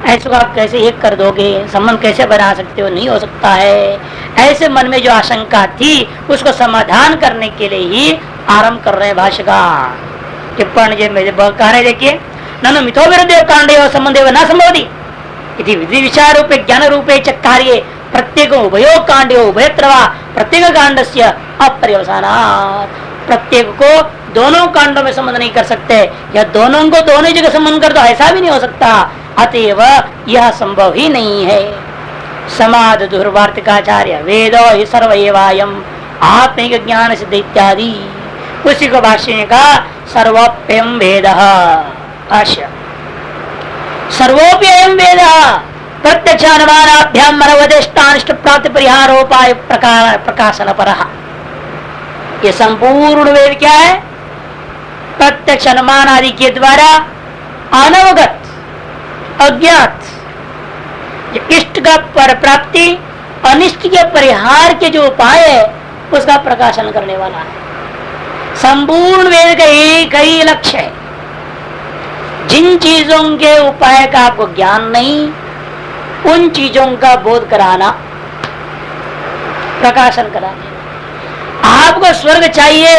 ऐसे को आप कैसे एक कर दोगे, संबंध कैसे बना सकते हो, नहीं हो सकता है। ऐसे मन में जो आशंका थी उसको समाधान करने के लिए ही आरंभ कर रहे हैं भाष्यकार। टिप्पणी कह रहे देखिए, ननु मिथो विरुद्ध कांडे संबंधे न संभवती इति विधि विचार रूपे ज्ञान रूपे च कार्ये प्रत्येक उभयो कांडे उभयत्र प्रत्येक कांड से अपर्यवसानात्। प्रत्येक को दोनों कांडों में संबंध नहीं कर सकते, या दोनों को दोनों जगह संबंध कर दो, ऐसा भी नहीं हो सकता। अतएव यह संभव ही नहीं है। समाद दुर्वार्तिकाचार्य वेदो ही सर्व एवायम आत्मिक ज्ञान सिद्ध इत्यादि, उसी को भाष्य ने कहा सर्वोप्यम वेद। भाष्य सर्वोप्यम वेद प्रत्यक्ष अनुमानाभ्याम मनोवदेष्टानिष्ट प्राप्ति परिहारोपाय प्रकाशन पर। ये संपूर्ण वेद क्या है? प्रत्यक्ष अनुमान आदि के द्वारा अनवगत अज्ञात इष्ट का पर प्राप्ति अनिष्ट के परिहार के जो उपाय है उसका प्रकाशन करने वाला है। संपूर्ण वेद का एक ही लक्ष्य है, जिन चीजों के उपाय का आपको ज्ञान नहीं उन चीजों का बोध कराना, प्रकाशन कराना। आपको स्वर्ग चाहिए,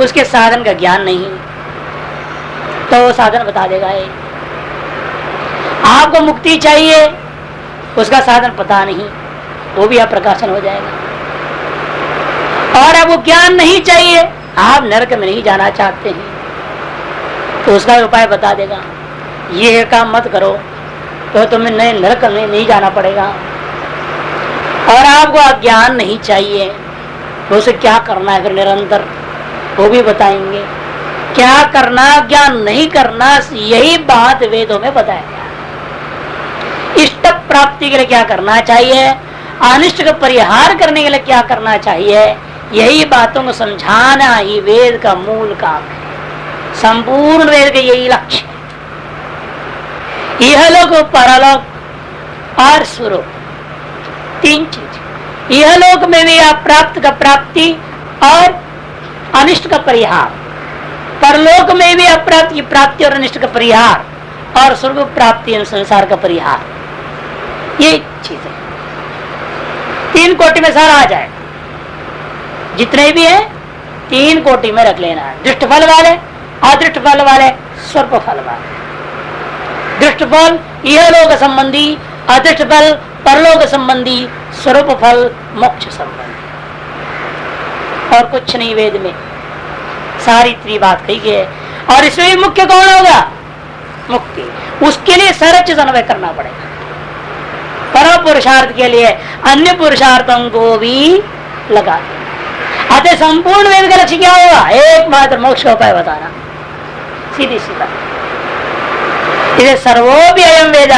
उसके साधन का ज्ञान नहीं तो वो साधन बता देगा। आपको मुक्ति चाहिए, उसका साधन पता नहीं, वो भी आप प्रकाशन हो जाएगा। और आपको ज्ञान नहीं चाहिए, आप नरक में नहीं जाना चाहते हैं, तो उसका उपाय बता देगा। ये काम मत करो तो तुम्हें नए नरक में नहीं जाना पड़ेगा। और आपको अज्ञान नहीं चाहिए तो उसे क्या करना है फिर निरंतर, वो भी बताएंगे। क्या करना, ज्ञान नहीं करना, यही बात वेदों में बताया गया। इष्ट प्राप्ति के लिए क्या करना चाहिए, अनिष्ट का परिहार करने के लिए क्या करना चाहिए, यही बातों को समझाना ही वेद का मूल काम है। संपूर्ण वेद का यही लक्ष्य है। इहलोक परलोक और स्वरूप, तीन चीज। इहलोक में भी आप प्राप्त का प्राप्ति और अनिष्ट का परिहार, परलोक में भी अप्राप्त की प्राप्ति और अनिष्ट का परिहार, और स्वर्ग प्राप्ति संसार का परिहार, ये चीज है। तीन कोटि में सारा आ जाए, जितने भी है तीन कोटि में रख लेना है। दृष्ट फल वाले, अदृष्ट फल वाले, स्वरूप फल वाले। दृष्ट फल यह लोक संबंधी, अदृष्ट फल परलोक संबंधी, स्वरूप फल मोक्ष संबंधी। और कुछ नहीं वेद में, सारी इतनी बात कही है। और इसमें मुख्य कौन होगा? मुक्ति। उसके लिए सारा चीज अन्वय करना पड़ेगा। परम पुरुषार्थ के लिए अन्य पुरुषार्थों को भी लगा। अतः संपूर्ण वेद का लक्ष्य क्या होगा? एकमात्र मोक्ष का उपाय बताना, सीधी सी बात। इसे सर्वोपि अयम वेद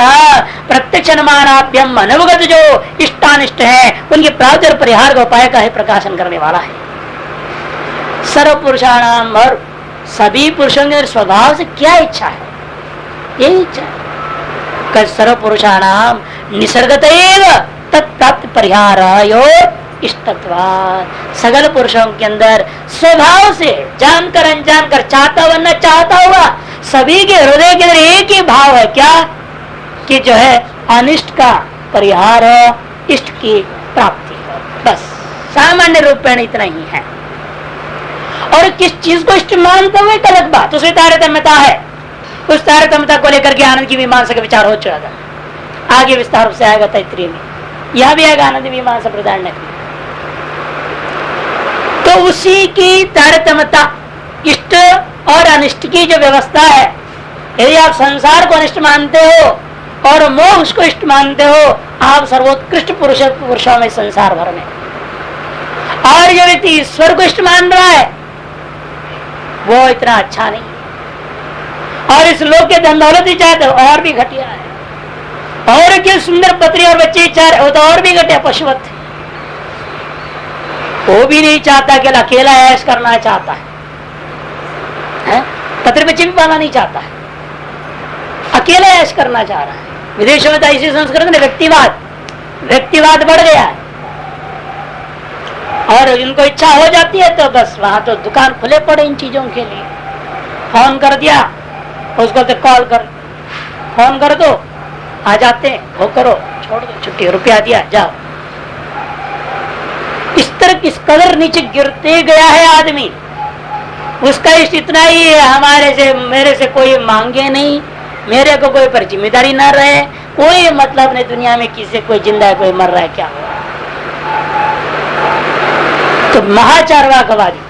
प्रत्यक्ष अनुमानाभ्यम अनवगत जो इष्टानिष्ट है उनके प्राप्ति और परिहार का उपाय का ही प्रकाशन करने वाला है। सर्व पुरुषाणाम, और सभी पुरुषों के स्वभाव से क्या इच्छा है? यही इच्छा है। सर्व पुरुषाणाम निसर्गतैव तत्प्राप्ति परिहार इष्टत्वात्। सगल पुरुषों के अंदर स्वभाव से, जानकर अनजानकर, चाहता हुआ न चाहता हुआ, सभी के हृदय के अंदर एक ही भाव है। क्या? कि जो है अनिष्ट का परिहार हो, इष्ट की प्राप्ति हो। बस सामान्य रूप में इतना ही है। और किस चीज को इष्ट मानते हुए गलत बात, उसमें तारतम्यता है। उस तारतम्यता को लेकर के आनंद की मीमांसा का विचार हो चुका था, आगे विस्तार से आएगा तैत्तिरीय में। यह भी आएगा आनंद मीमांसा प्रदान ने। तो उसी की तारतम्यता, इष्ट और अनिष्ट की जो व्यवस्था है, यदि आप संसार को अनिष्ट मानते हो और मोक्ष को इष्ट मानते हो, आप सर्वोत्कृष्ट पुरुषों में संसार भर में। और जो व्यक्ति ईश्वर को इष्ट मान रहा है वो इतना अच्छा नहीं, और इस लोक के धन दौलत ही चाहते हो, और भी घटिया है। और क्या सुंदर पत्नी और बच्चे चाह रहे हो तो और भी घटिया पशुवत है। वो भी नहीं चाहता कि अकेला ऐश करना चाहता है? पत्नी बच्चे भी पाना नहीं चाहता है, अकेला ऐश करना चाह रहा है। विदेशों में तो ऐसी संस्कृति ने व्यक्तिवाद बढ़ गया है, और इनको इच्छा हो जाती है तो बस वहां तो दुकान खुले पड़े इन चीजों के लिए। फोन कर दिया उसको, तो कॉल कर, फोन कर दो, आ जाते हैं, वो करो, छोड़ दो, छुट्टी, रुपया दिया, जाओ। इस तरह किस कदर नीचे गिरते गया है आदमी। उसका इष्ट इतना ही है, हमारे से मेरे से कोई मांगे नहीं, मेरे को कोई पर जिम्मेदारी ना रहे, कोई मतलब नहीं दुनिया में, किसी कोई जिंदा है कोई मर रहा है, क्या हुआ। तो महाचारवाकवादी।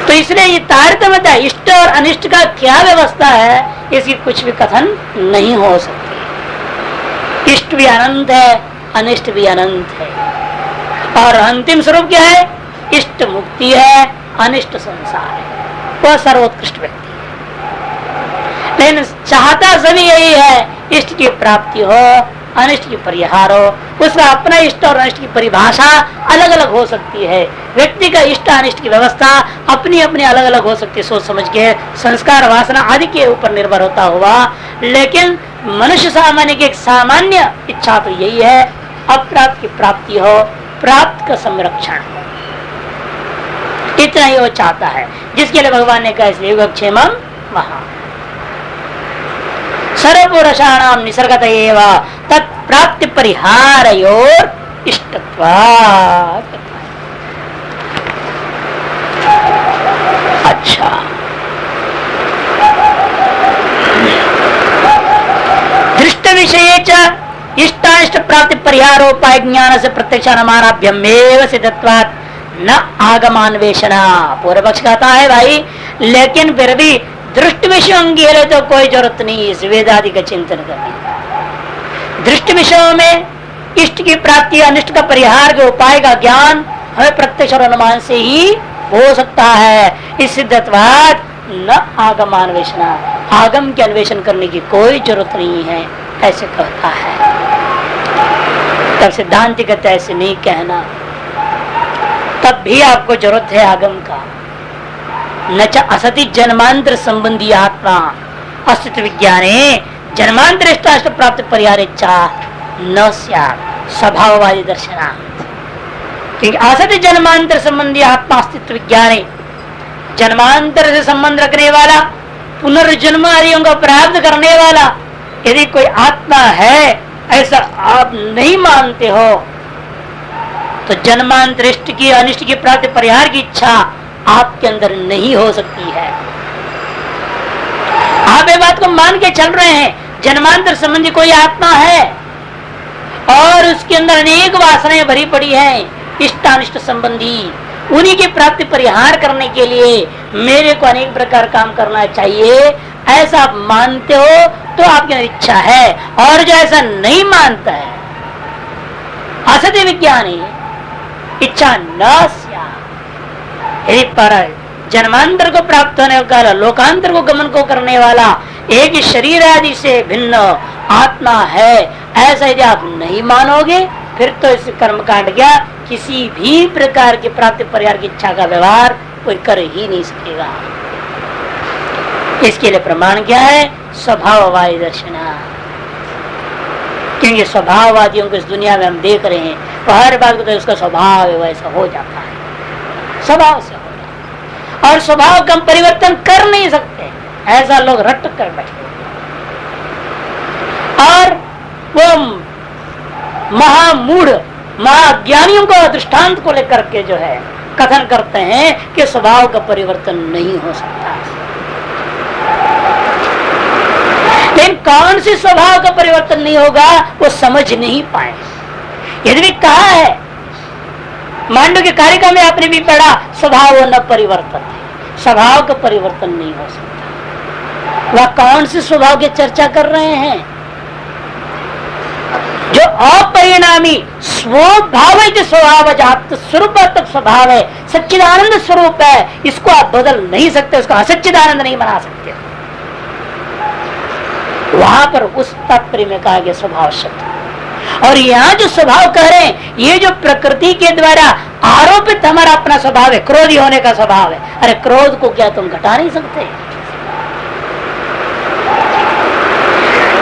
तो इसलिए ये तारतम्यता इष्ट और अनिष्ट का क्या व्यवस्था है, इसकी कुछ भी कथन नहीं हो सकती। इष्ट भी अनंत है, अनिष्ट भी अनंत है, और अंतिम स्वरूप क्या है? इष्ट मुक्ति है, अनिष्ट संसार है, वह सर्वोत्कृष्ट व्यक्ति है। लेकिन चाहता सभी यही है, इष्ट की प्राप्ति हो, अनिष्ट की परिहार हो। उसका अपना इष्ट और अनिष्ट की परिभाषा अलग अलग हो सकती है। व्यक्ति का इष्ट अनिष्ट की व्यवस्था अपनी अपनी अलग अलग हो सकती है, सोच समझ के, संस्कार वासना आदि के ऊपर निर्भर होता हुआ। लेकिन मनुष्य सामान्य की एक सामान्य इच्छा तो यही है, अप्राप्त की प्राप्ति हो, प्राप्त का संरक्षण हो, इतना ही वो चाहता है। जिसके लिए भगवान ने कहा इसलिए योगक्षेमम महा सर्वपुरुषाणाम निसर्गत एव तत्प्राप्ति परिहारयोर इष्टत्वात्। अच्छा, दृष्ट विषये च इष्टानिष्ट प्राप्ति परिहारोपाय ज्ञान से प्रत्यक्ष अनुमानाभ्यमेव सिद्धत्वात् न आगमान्वेषणा। पूर्व पक्ष कहता है भाई, लेकिन फिर भी दृष्ट विषयों की है तो कोई जरूरत नहीं इस वेदादि का चिंतन करने। दृष्ट विषयों में इष्ट की प्राप्ति अनिष्ट का परिहार के उपाय का ज्ञान हमें प्रत्यक्ष और अनुमान से ही हो सकता है। इस सिद्धत्वात् न आगमान्वेषणा, आगम के अन्वेषण करने की कोई जरूरत नहीं है, ऐसे कहता है। तब सिद्धांति कहते ऐसे नहीं कहना, तब भी आपको जरूरत है आगम का। न च असति जन्मांतर संबंधी आत्मा अस्तित्व विज्ञाने जन्मांतर इष्टाष्ट प्राप्त परिहार इच्छा न स्यात् स्वभाववादी दर्शनात्। क्योंकि असति जन्मांतर संबंधी आत्मा अस्तित्व विज्ञाने, जन्मांतर से संबंध रखने वाला, पुनर्जन्म आदियों को प्राप्त करने वाला यदि कोई आत्मा है, ऐसा आप नहीं मानते हो, तो जन्मांतर इष्ट की अनिष्ट की प्राप्ति परिहार की इच्छा आपके अंदर नहीं हो सकती है। आप ये बात को मान के चल रहे हैं, जन्मांतर संबंधी कोई आत्मा है और उसके अंदर अनेक वासनाएं भरी पड़ी हैं, इष्टानिष्ट संबंधी, उन्हीं की प्राप्ति परिहार करने के लिए मेरे को अनेक प्रकार काम करना चाहिए, ऐसा आप मानते हो तो आपकी इच्छा है। और जो ऐसा नहीं मानता है, असत्य विज्ञानी, इच्छा न स्यात्। पर जन्मांतर को प्राप्त होने वाला, लोकांतर को गमन को करने वाला एक शरीर आदि से भिन्न आत्मा है, ऐसा यदि आप नहीं मानोगे, फिर तो इस कर्मकांड क्या किसी भी प्रकार की प्राप्ति परिहार की इच्छा का व्यवहार कोई कर ही नहीं सकेगा। इसके लिए प्रमाण क्या है? स्वभाववादी दर्शना। क्योंकि स्वभाववादियों को इस दुनिया में हम देख रहे हैं, तो हर बात को तो उसका स्वभाव है वैसा हो जाता है, स्वभाव से हो जाता है, और स्वभाव का हम परिवर्तन कर नहीं सकते, ऐसा लोग रट कर बैठे। और वो महामूढ़ महाज्ञानियों को दृष्टांत को लेकर के जो है कथन करते हैं कि स्वभाव का परिवर्तन नहीं हो सकता। लेकिन कौन सी स्वभाव का परिवर्तन नहीं होगा वो समझ नहीं पाए। यदि भी कहा है, मांडव के कारिका में आपने भी पढ़ा, स्वभाव न परिवर्तन है, स्वभाव का परिवर्तन नहीं हो सकता। वह कौन से स्वभाव की चर्चा कर रहे हैं? जो अपरिणामी स्वभाव स्वभाव जात स्वरूप तक स्वभाव है, सच्चिदानंद स्वरूप है, इसको आप बदल नहीं सकते, उसको असच्चिदानंद नहीं बना सकते। वहां पर उस तात्पर्य में कहा गया स्वभाव शब्द। और यहाँ जो स्वभाव कह रहे हैं, ये जो प्रकृति के द्वारा आरोपित हमारा अपना स्वभाव है, क्रोधी होने का स्वभाव है। अरे क्रोध को क्या तुम घटा नहीं सकते?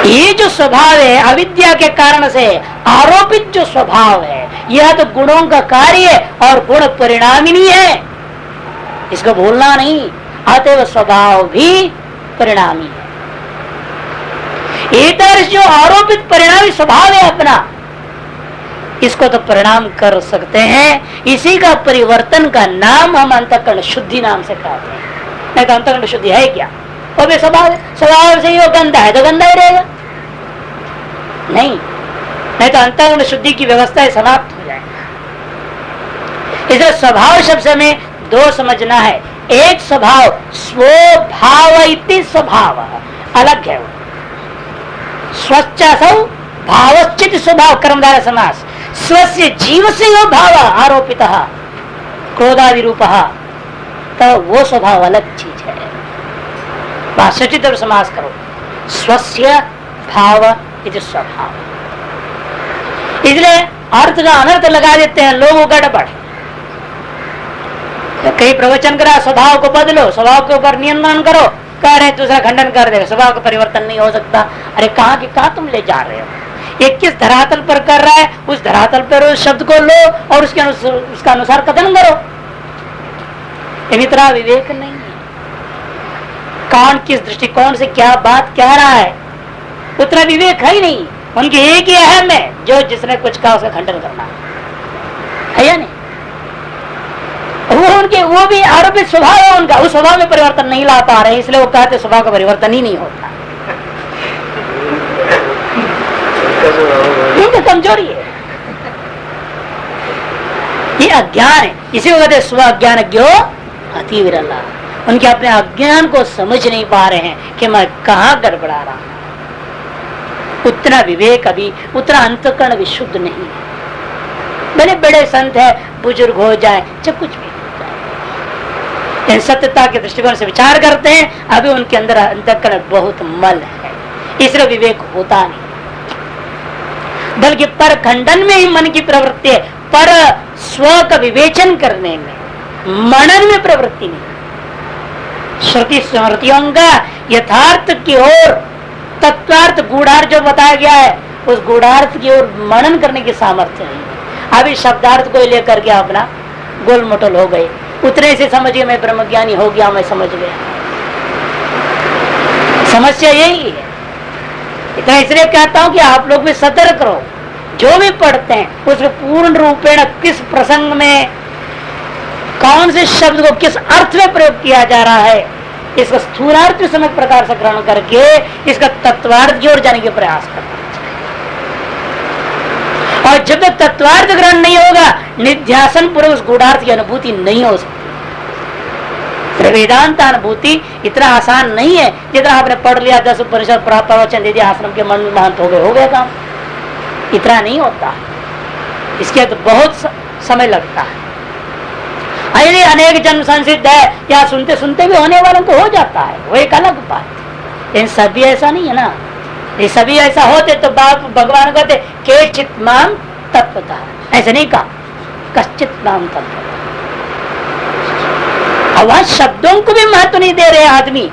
ये जो स्वभाव है अविद्या के कारण से आरोपित जो स्वभाव है, यह तो गुणों का कार्य है और गुण परिणामी नहीं है, इसको भूलना नहीं। अतएव स्वभाव भी परिणामी है। इधर जो आरोपित परिणामी स्वभाव है अपना, इसको तो परिणाम कर सकते हैं। इसी का परिवर्तन का नाम हम अंतःकरण शुद्धि नाम से कहते हैं। नहीं तो अंतःकरण शुद्धि है क्या? वो भी स्वभाव है, स्वभाव से ही वो गंदा है तो गंदा ही रहेगा। नहीं तो अंतःकरण शुद्धि की व्यवस्था समाप्त हो जाएगा। इसे स्वभाव शब्द में दो समझना है। एक स्वभाव स्वभाव इति स्वभाव अलग है, वो स्वच्छसौ भावश्चित स्वभाव कर्मधारय समास। स्वस्य जीव से यो भाव आरोपित क्रोधादि रूप, तो वो स्वभाव अलग चीज है। सचित और समास करो, स्वस्य भाव इति स्वभाव। इसलिए अर्थ का अनर्थ लगा देते हैं लोगों गड़बड़। कई प्रवचन करा स्वभाव को बदलो, स्वभाव के ऊपर नियंत्रण करो, कह रहे दूसरा खंडन कर देगा, स्वभाव का परिवर्तन नहीं हो सकता। अरे कहाँ की कहाँ तुम ले जा रहे हो? एक किस धरातल पर कर रहा है, उस धरातल पर उस शब्द को लो और उसका अनुसार कथन करो। इतना विवेक नहीं है। कौन किस दृष्टिकोण से क्या बात कह रहा है, उतना विवेक है ही नहीं। उनके एक ही अहम है, जो जिसने कुछ कहा उसका खंडन करना है या नहीं? वो भी आरोपित स्वभाव है उनका, उस स्वभाव में परिवर्तन नहीं ला पा रहे, इसलिए वो कहते स्वभाव का परिवर्तन ही नहीं होता। इनकी कमजोरी है, ये अज्ञान है। इसी को कहते स्व अज्ञान ज्ञो अति विरला। उनके अपने अज्ञान को समझ नहीं पा रहे हैं कि मैं कहाँ गड़बड़ा रहा हूं। उतना विवेक अभी, उतना अंतःकरण विशुद्ध नहीं है। बड़े बड़े संत है, बुजुर्ग हो जाए, जब कुछ भी इन सत्यता के दृष्टिकोण से विचार करते हैं, अभी उनके अंदर अंतःकरण बहुत मल है, इसलिए विवेक होता नहीं। बल्कि पर खंडन में ही मन की प्रवृत्ति है, पर स्व का विवेचन करने में, मनन में प्रवृत्ति नहीं। श्रुति स्मृतियों का यथार्थ की ओर, तत्वार्थ गूढ़ार्थ जो बताया गया है, उस गूढ़ार्थ की ओर मनन करने की सामर्थ्य नहीं। अभी शब्दार्थ को लेकर के अपना गोल मटोल हो गए, उतने से समझिए मैं ब्रह्मज्ञानी हो गया, मैं समझ गया। समस्या यही है। इतना इसलिए कहता हूं कि आप लोग भी सतर्क रहो, जो भी पढ़ते हैं उसमें पूर्ण रूपेण किस प्रसंग में कौन से शब्द को किस अर्थ में प्रयोग किया जा रहा है, इसका स्थूलार्थ समय प्रकार से ग्रहण करके इसका तत्वार्थ की ओर जाने के प्रयास करना। और जब तक तत्वार्थ ग्रहण नहीं होगा, निध्यासन पूर्वक उस गूढ़ार्थ की अनुभूति नहीं हो सकती। वेदांत अनुभूति इतना आसान नहीं है जितना आपने पढ़ लिया, 10 उपनिषद प्रवचन दे दिया, आश्रम के मन महंत हो गए काम। इतना नहीं होता, इसके तो बहुत समय लगता है। यदि अनेक जन्म संसिद्ध है या सुनते सुनते भी होने वालों को हो जाता है, वो एक अलग बात। लेकिन सभी ऐसा नहीं है ना। ये सभी ऐसा होते तो बाप भगवान कहते के चित माम तत्वता, ऐसे नहीं कहा कश्चित माम तत्वता। अब शब्दों को भी महत्व नहीं दे रहे आदमी,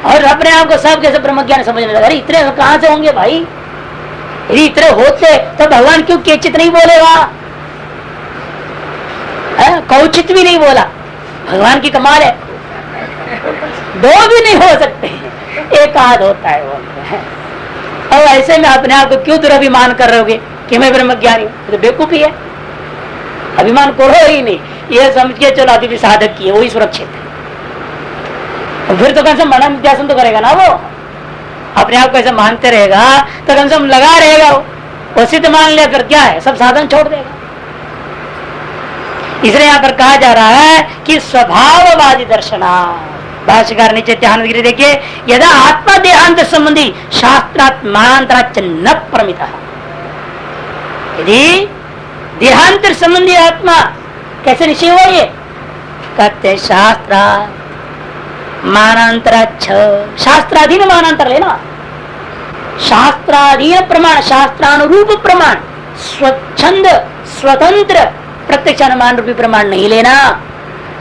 और अपने आप को सब कैसे ब्रह्मज्ञान समझने लगा। अरे इतने कहां से होंगे भाई? यदि इतने होते तो भगवान क्यों केचित नहीं बोलेगा, कौचित भी नहीं बोला? भगवान की कमाल है, दो भी नहीं हो सकते, एक आध होता है बोलते हैं। और ऐसे में अपने आप को क्यों दुराभिमान कर रहे होगे कि मैं ब्रह्मज्ञानी हूं? तो बेवकूफी है, अभिमान करो ही नहीं। यह समझ के चलो अभी भी साधक की है, वही सुरक्षित है। और फिर तो कम से मनन निध्यासन तो करेगा ना, वो अपने आप को ऐसे मानते रहेगा तो कम से कम लगा रहेगा। वो सिद्ध मान लिया फिर क्या है, सब साधन छोड़ देगा। इसलिए यहाँ पर कहा जा रहा है कि स्वभाववादी दर्शना। भाष्यकार नीचे ध्यान देखिए, यदा आत्मा देहांत संबंधी शास्त्रात् मानांतराच्च न प्रमिता। यदि देहांतर संबंधी आत्मा कैसे निश्चय हुआ? ये कहते शास्त्रात् मानांतराच्च, शास्त्राधीन मानांतर लेना, शास्त्राधीन प्रमाण, शास्त्रानुरूप प्रमाण, स्वच्छंद स्वतंत्र प्रत्यक्ष अनुमान रूपी प्रमाण नहीं लेना।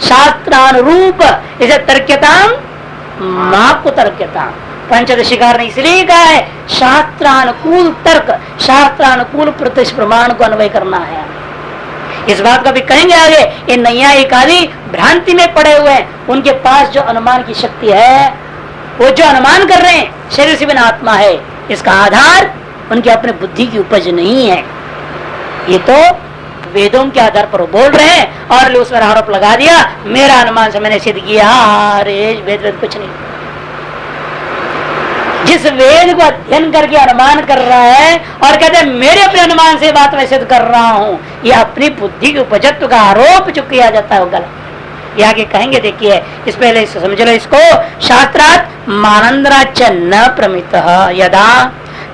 शास्त्रानुरूप, इसे तर्क्यताम माप को तर्क्यताम पंचदशिकार ने इसलिए कहा है शास्त्रानुकूल तर्क, शास्त्रानुकूल प्रत्यक्ष प्रमाण को अन्वय करना है। इस बात को भी कहेंगे आगे। ये नैयायिक आदि भ्रांति में पड़े हुए हैं, उनके पास जो अनुमान की शक्ति है वो जो अनुमान कर रहे हैं शरीर से बिना आत्मा है, इसका आधार उनकी अपने बुद्धि की उपज नहीं है। ये तो वेदों के आधार पर वो बोल रहे हैं और उस पर आरोप लगा दिया, मेरा अनुमान से मैंने सिद्ध किया। अरे वेद कुछ नहीं। जिस वेद को अध्ययन करके अनुमान कर रहा है और कहते हैं मेरे अपने अनुमान से बात मैं सिद्ध कर रहा हूं, यह अपनी बुद्धि के उपजत्व का आरोप जो किया जाता है वो गलत। ये आगे कहेंगे, देखिए इस पहले समझ लो इसको। शास्त्रात मानंदराच न प्रमित यदा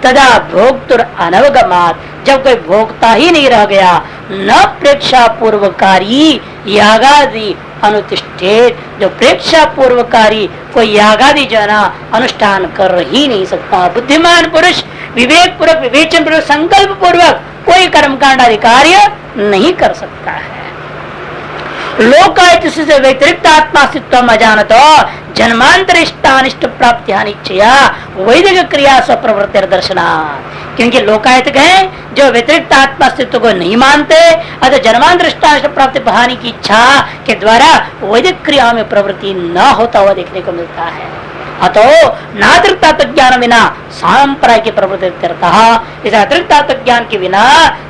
तदा भोक्तुर अनवगमात, जब कोई भोक्ता ही नहीं रह गया, न प्रेक्षा पूर्वकारी यागादि अनुतिष्ठित, जो प्रेक्षा पूर्वकारी कोई यागादि जो है ना अनुष्ठान कर ही नहीं सकता। बुद्धिमान पुरुष विवेक पूर्वक विवेचन पूर्वक संकल्प पूर्वक कोई कर्मकांड आदि कार्य नहीं कर सकता है। लोकायत से व्यतिरिक्त आत्मास्तित्व अजानत जन्मांतरिष्टानिष्ट प्राप्ति निश्चया वैदिक क्रिया स्वप्रवृत्ति दर्शना, क्योंकि लोकायत है जो व्यतिरिक्त आत्मास्तित्व को नहीं मानते, अतः जन्मांतरिष्टानिष्ट प्राप्ति हानि की इच्छा के द्वारा वैदिक क्रिया में प्रवृत्ति न होता हुआ देखने को मिलता है। अतो नातिरिक्त ज्ञान बिना सांप्रदाय की प्रवृत्ति, इस अतिरिक्त ज्ञान के बिना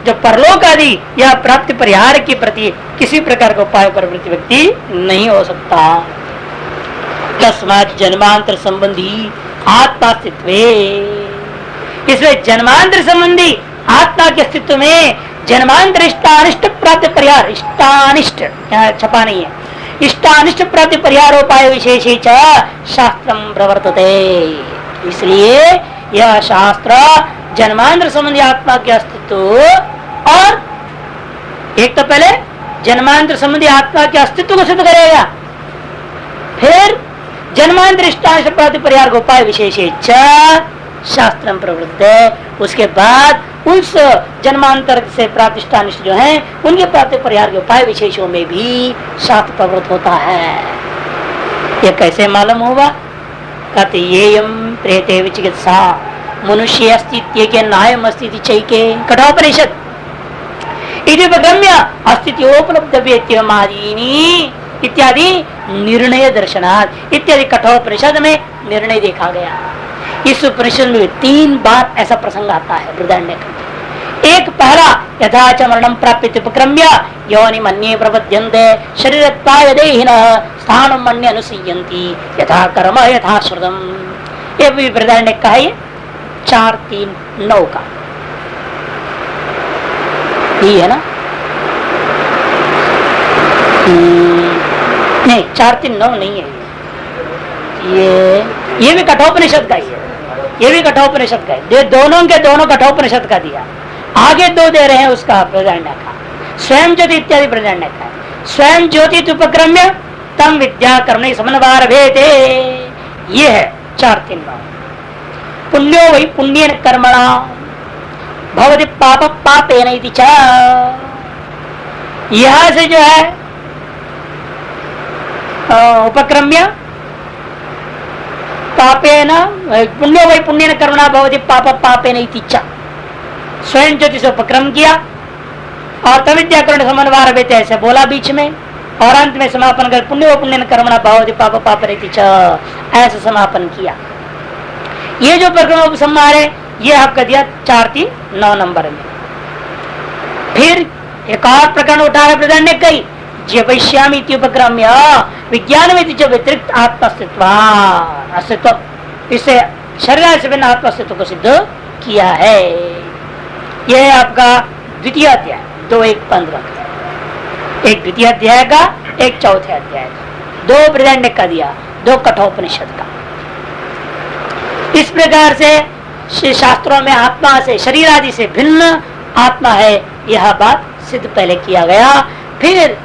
जो परलोक आदि या प्राप्ति परिहार के प्रति किसी प्रकार का उपाय प्रवृत्ति व्यक्ति नहीं हो सकता। तस्मात् जन्मांतर संबंधी आत्मास्तित्व, इसलिए जन्मांतर संबंधी आत्मा के अस्तित्व में जन्मांतर इष्टानिष्ट प्राप्ति परिहार, इष्टानिष्ट छपा नहीं है, इष्टानिष्ट प्राप्ति परिहारोपाय विशेष शास्त्रम प्रवर्तते। इसलिए यह शास्त्र जन्मांतर संबंधी आत्मा के अस्तित्व और एक तो पहले जन्मांतर संबंधी आत्मा के अस्तित्व को सिद्ध करेगा, फिर जन्मांतर इष्टानिष्ट प्राप्ति परिहार उपाय विशेष शास्त्र प्रवृत्त, उसके बाद उस जन्मांतर से प्राप्त इष्टानिष्ट जो है उनके प्राप्ति परिहार के उपाय विशेषों में भी शास्त्र प्रवृत्त होता है। ये कैसे मालूम होगा? कहते येयम प्रेते विचिकित्सा मनुष्य अस्तित्व के नायम अस्तित्व चैके कठोपनिषद इति उपगम्य अस्तित्वोपलब्ध व्यक्तिमादीनी इत्यादि निर्णय दर्शनार्थ इत्यादि कठोपनिषद में निर्णय देखा गया। इस उपनिषद में 3 बार ऐसा प्रसंग आता है बृहदारण्यक में। एक पहला यथाच मरणं प्राप्य उपक्रम्य योनि मन्ये प्रपद्यन्ते शरीरत्वाय देहिनः स्थानं मन्ये अनुसीयन्ति यथा कर्म यथा श्रुतम्। ये भी बृहदारण्यक का है, ये 4:3:9 का ये है ना, नहीं 4:3:9 नहीं है, ये भी कठोपनिषद का ही है, ये भी कठोपनिषद का है। दोनों के दोनों कठोपनिषद का दिया, आगे 2 दे रहे हैं उसका बृहदारण्यक का, स्वयं ज्योति इत्यादि बृहदारण्यक का है। स्वयं ज्योति उपक्रम्य तम विद्या कर्मणि समन्वार भेदे, ये है 4:3:9। पुण्यो वही पुण्येन कर्मणा भवति पाप पापेन इति च, यहां से जो है उपक्रम्य पापेन पुण्यो वही पुण्येन कर्मणा भवति पाप पापेन इति च, स्वयं ज्योति से उपक्रम किया और तविद्या कर्ण समन्वार भेद ऐसे बोला बीच में और अंत में समापन कर पुण्यो पुण्येन कर्मणा भवति पाप पापेन इति च, ऐसे समापन किया। ये जो प्रकरण उपसंहार है ये आपका दिया 4:3:9 नंबर में। फिर एक और प्रकरण उठा है बृहदारण्यक कई जैवश्यामी उपक्रम्य विज्ञान में जो व्यतिरिक्त आत्मस्तित्व अस्तित्व, इससे शरीर से भिन्न आत्मस्तित्व को सिद्ध किया है। यह है आपका द्वितीय अध्याय 2:1:15, एक द्वितीय अध्याय का, एक चौथे अध्याय का, 2 बृहदारण्यक का दिया, 2 कठोपनिषद का। इस प्रकार से शास्त्रों में आत्मा से शरीर आदि से भिन्न आत्मा है यह बात सिद्ध पहले किया गया। फिर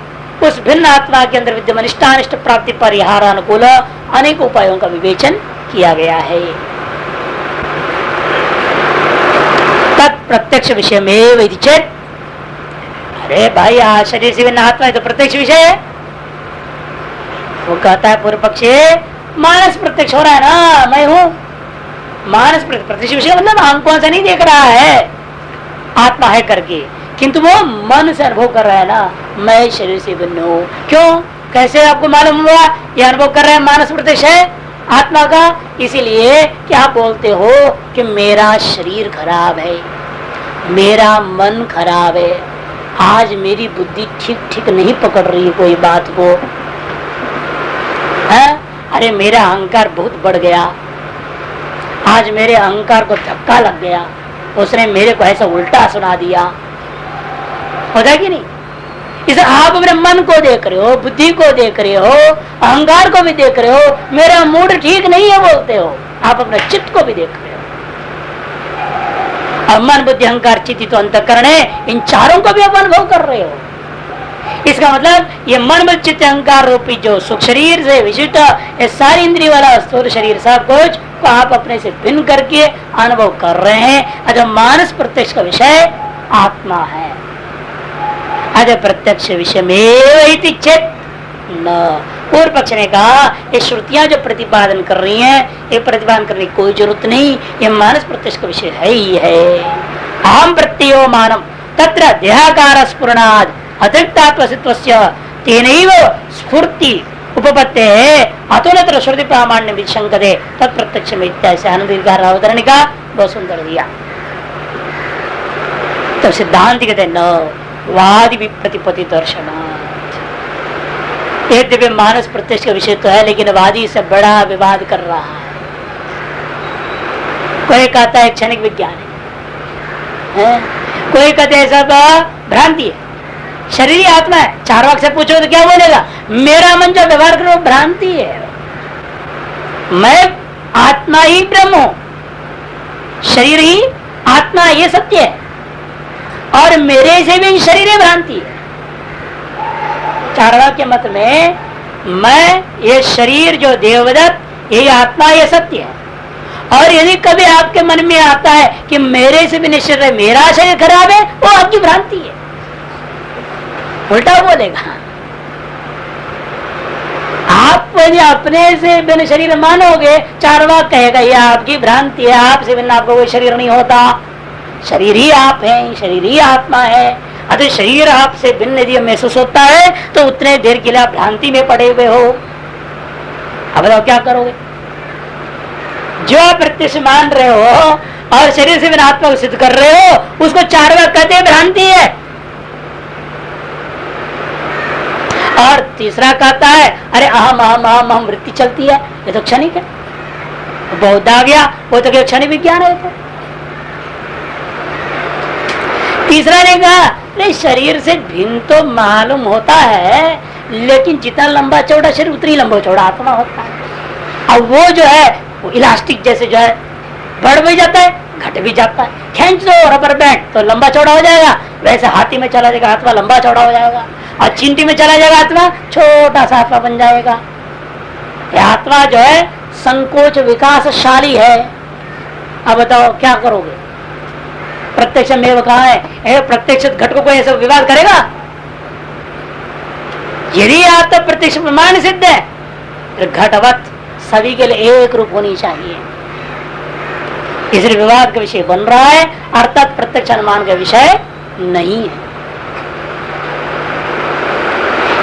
उस भिन्न आत्मा के अंदर विद्यमान इष्टानिष्ट प्राप्ति परिहार अनुकूल अनेक उपायों का विवेचन किया गया है। तत्प्रत्यक्ष विषय में वैधि चेत, अरे भाई शरीर से भिन्न आत्मा है तो प्रत्यक्ष विषय है। वो कहता है पूर्व पक्षी मानस प्रत्यक्ष हो रहा है ना, मैं हूं मानस प्रत्यक्ष विषय, मतलब आंखों से नहीं देख रहा है आत्मा है करके, किंतु वो मन से अनुभव कर रहा है ना, मैं शरीर से भिन्न हूं। क्यों, कैसे आपको मालूम हुआ? ये अनुभव कर रहे हैं मानस प्रत्यक्ष है, आत्मा का, इसीलिए क्या बोलते हो कि मेरा शरीर खराब है, मेरा मन खराब है, आज मेरी बुद्धि ठीक ठीक नहीं पकड़ रही कोई बात को है? अरे मेरा अहंकार बहुत बढ़ गया, आज मेरे अहंकार को धक्का लग गया, उसने मेरे को ऐसा उल्टा सुना दिया, होता कि नहीं? इसे आप अपने मन को देख रहे हो, बुद्धि को देख रहे हो, अहंकार को भी देख रहे हो, मेरा मूड ठीक नहीं है बोलते हो, आप अपने चित्त को भी देख रहे हो। अब मन बुद्धि अहंकार चित्त तो अंतःकरण है, इन चारों को भी आप अनुभव कर रहे हो। इसका मतलब ये मन बुद्धि चित्त अहंकार रूपी जो सुख शरीर से विशिष्ट ये सारी इंद्रिय वाला स्थूल शरीर सब कुछ को आप अपने से भिन्न करके अनुभव कर रहे हैं। अतः मानस प्रत्यक्ष का विषय आत्मा है। अतः प्रत्यक्ष विषय में चेत न, पूर्व पक्ष ने कहा ये श्रुतियां जो प्रतिपादन कर रही हैं, ये प्रतिपादन करने की कोई जरूरत नहीं, ये मानस प्रत्यक्ष का विषय है ही है। अहम प्रत्ययो मानम तत्र देहाकार स्फुरणाद अतिरिक्तात्मसित्व तेनैव स्फूर्ति उपपत्ते अतुलतर श्रुति प्रामाण्य विशंकते तत्प्रत्यक्ष में इत्यादि आनंद अवतरण का बहुत सुंदर दिया। तो सिद्धांत कहते न वादि विप्रतिपत्ति दर्शन, यद्यपि मानस प्रत्यक्ष का विषय तो है, लेकिन वादी से बड़ा विवाद कर रहा है। कोई कहता है क्षणिक विज्ञान है, कोई कहते हैं सब भ्रांति है, शरीर ही आत्मा है। चार वाक से पूछो तो क्या बोलेगा? मेरा मन जो व्यवहार करो भ्रांति है, मैं आत्मा ही ब्रह्म हूं, शरीर ही आत्मा, ये सत्य है, और मेरे से भी शरीर ही भ्रांति है। चार वाक के मत में मैं ये शरीर जो देवदत्त ये आत्मा ये सत्य है, और यदि कभी आपके मन में आता है कि मेरे से भी निश्चित है मेरा शरीर खराब है, वो आपकी भ्रांति है, उल्टा बोलेगा। आप यदि अपने से बिन शरीर मानोगे, चार वाक कहेगा ये आपकी भ्रांति है, आपसे बिना आपको कोई शरीर नहीं होता, शरीर ही आप है, शरीर ही आत्मा है। अतः शरीर आपसे भिन्न यदि महसूस होता है तो उतने देर के लिए आप भ्रांति में पड़े हुए हो। अब बताओ क्या करोगे? जो आप प्रत्यक्ष मान रहे हो और शरीर से बिना आत्मा को सिद्ध कर रहे हो, उसको चार वाक कहते हैं भ्रांति है। और तीसरा कहता है अरे अहम अहम अहम अहम वृत्ति चलती है, ये तो क्षणिक है। बौद्ध आ गया, वो तो क्या क्षणिक विज्ञान है। तो तीसरा ने कहा नहीं, शरीर से भिन्न तो मालूम होता है, लेकिन जितना लंबा चौड़ा शरीर उतनी लंबा चौड़ा आत्मा होता है। अब वो जो है वो इलास्टिक जैसे जो है बढ़ भी जाता है घट भी जाता है। खींच दो रबर बैंड तो लंबा चौड़ा हो जाएगा, वैसे हाथी में चला जाएगा आत्मा लंबा चौड़ा हो जाएगा, और चींटी में चला जाएगा आत्मा छोटा सा आत्मा बन जाएगा। यह आत्मा जो है संकोच विकासशाली है। अब बताओ क्या करोगे? प्रत्यक्ष में कहा है प्रत्यक्ष घट को कोई ऐसा विवाद करेगा? यदि आप प्रत्यक्ष प्रमाण सिद्ध है तो घटवत सभी के लिए एक रूप होनी चाहिए। इसलिए विवाद का विषय बन रहा है, अर्थात प्रत्यक्ष अनुमान का विषय नहीं है।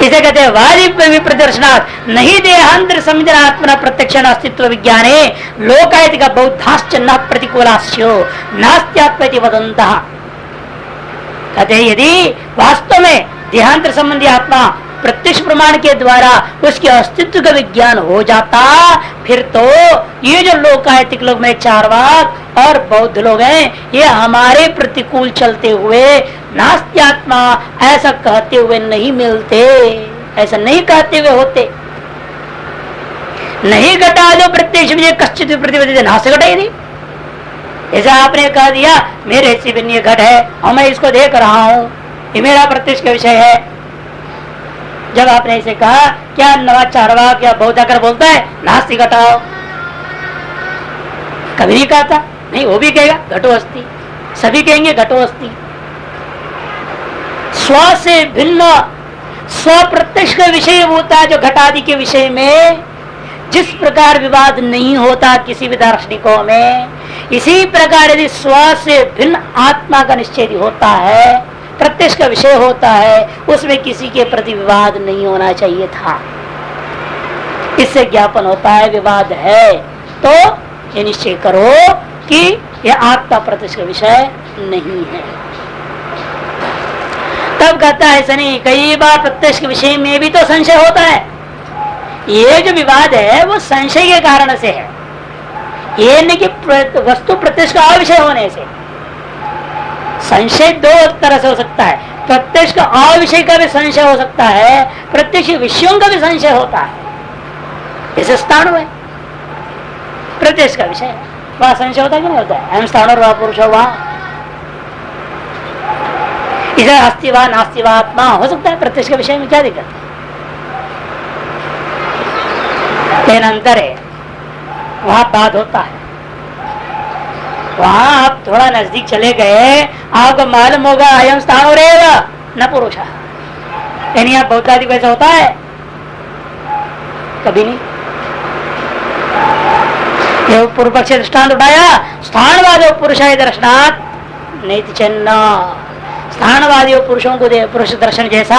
इसे कहते हैं वादी प्रदर्शनात् नहीं देहांतर समझनात्मना प्रत्यक्ष अस्तित्व विज्ञाने लोकायतिक बौद्धाश्च न प्रतिकूलास्यो नास्त्यात्मति वदन्तः। कहते हैं यदि वास्तव में देहांतर संबंधी आत्मा प्रत्यक्ष प्रमाण के द्वारा उसके अस्तित्व का विज्ञान हो जाता, फिर तो ये जो लोकायतिक लोग में चारवाक और बौद्ध लोग हैं, ये हमारे प्रतिकूल चलते हुए नास्त्यात्मा ऐसा कहते हुए नहीं मिलते, ऐसा नहीं कहते हुए होते। नहीं घटा दो प्रत्यक्ष विजय कश्चित प्रतिपत्ति ना से घटाई दी। ऐसा आपने कह दिया मेरे से भी ये घट है और मैं इसको देख रहा हूं, ये मेरा प्रत्यक्ष का विषय है। जब आपने इसे कहा, क्या नवा चारवाक या बौद्ध आकर बोलता है नास्ति घटाओ? कभी नहीं कहता। नहीं, वो भी कहेगा घटो अस्ति, सभी कहेंगे घटो अस्ति। स्व से भिन्न स्व प्रत्यक्ष का विषय होता है जो घटादि के विषय में जिस प्रकार विवाद नहीं होता किसी भी दार्शनिकों में, इसी प्रकार यदि स्व से भिन्न आत्मा का निश्चय होता है, प्रत्यक्ष का विषय होता है, उसमें किसी के प्रति विवाद नहीं होना चाहिए था। इससे ज्ञापन होता है विवाद है, तो ये निश्चय करो कि यह आत्मा प्रत्यक्ष का विषय नहीं है। तब कहता है ऐसा नहीं, कई बार प्रत्यक्ष के विषय में भी तो संशय होता है। ये जो विवाद है वो संशय के कारण से है, ये नहीं कि वस्तु प्रत्यक्ष का अविषय होने से। संशय दो तरह से हो सकता है, प्रत्यक्ष का अविषय का भी संशय हो सकता है, प्रत्यक्ष विषयों का भी संशय होता है। इसे स्थाणु है, प्रत्यक्ष का विषय है, वहां संशय होता है कि नहीं होता है? स्थाणु वह पुरुष वहां इसे अस्तिवा नास्तिवा आत्मा हो सकता है, प्रत्यक्ष के विषय में क्या दिक्कत है? लेकिन अंतर है, वहां बात होता है। वहां आप थोड़ा नजदीक चले गए, आपको मालूम होगा अयम स्थाणु रहेगा न पुरुष। यानी आप बहुत अधिक वैसा होता है कभी नहीं। ये पूर्व पक्ष दृष्टांत उठाया, स्थानवादी पुरुष है दर्शनात् नैति चन्न। स्थानवादी पुरुषों को पुरुष दर्शन जैसा